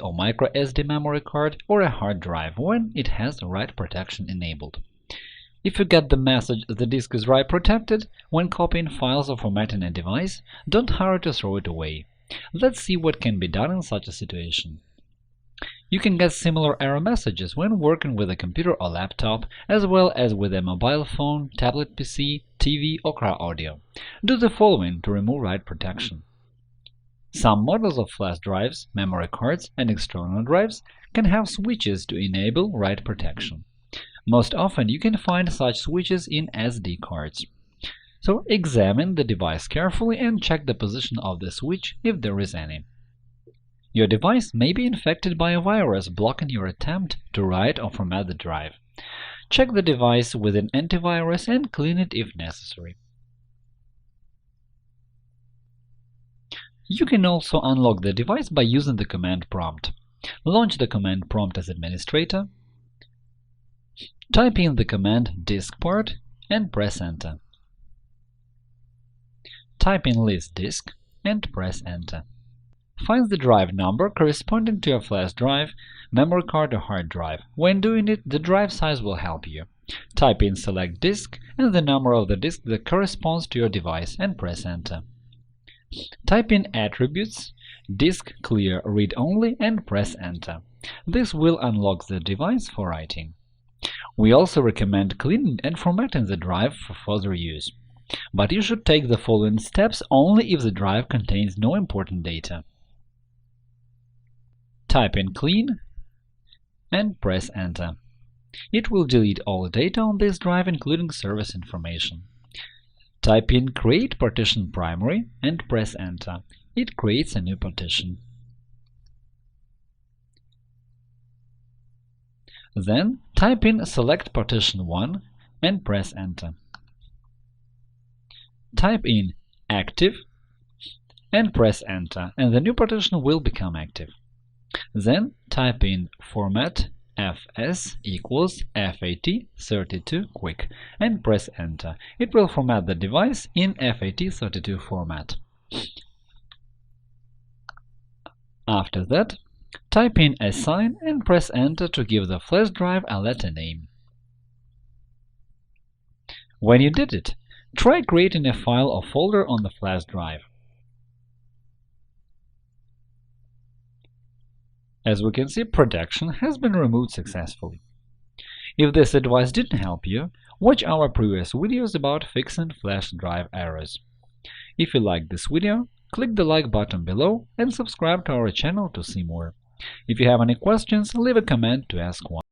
or micro SD memory card or a hard drive when it has write protection enabled. If you get the message the disk is write protected when copying files or formatting a device, don't hurry to throw it away. Let's see what can be done in such a situation. You can get similar error messages when working with a computer or laptop, as well as with a mobile phone, tablet PC, TV, or car audio. Do the following to remove write protection. Some models of flash drives, memory cards, and external drives can have switches to enable write protection. Most often you can find such switches in SD cards. So examine the device carefully and check the position of the switch if there is any. Your device may be infected by a virus blocking your attempt to write or format the drive. Check the device with an antivirus and clean it if necessary. You can also unlock the device by using the command prompt. Launch the command prompt as administrator, type in the command diskpart and press Enter. Type in list disk and press Enter. Find the drive number corresponding to your flash drive, memory card or hard drive. When doing it, the drive size will help you. Type in select disk and the number of the disk that corresponds to your device and press Enter. Type in attributes, disk clear read only and press Enter. This will unlock the device for writing. We also recommend cleaning and formatting the drive for further use. But you should take the following steps only if the drive contains no important data. Type in clean and press Enter. It will delete all data on this drive, including service information. Type in create partition primary and press Enter. It creates a new partition. Then type in select partition 1 and press Enter. Type in active and press Enter, and the new partition will become active. Then type in format fs equals FAT32 quick and press Enter. It will format the device in FAT32 format. After that, type in assign and press Enter to give the flash drive a letter name. When you did it, try creating a file or folder on the flash drive. As we can see, protection has been removed successfully. If this advice didn't help you, watch our previous videos about fixing flash drive errors. If you liked this video, click the like button below and subscribe to our channel to see more. If you have any questions, leave a comment to ask one.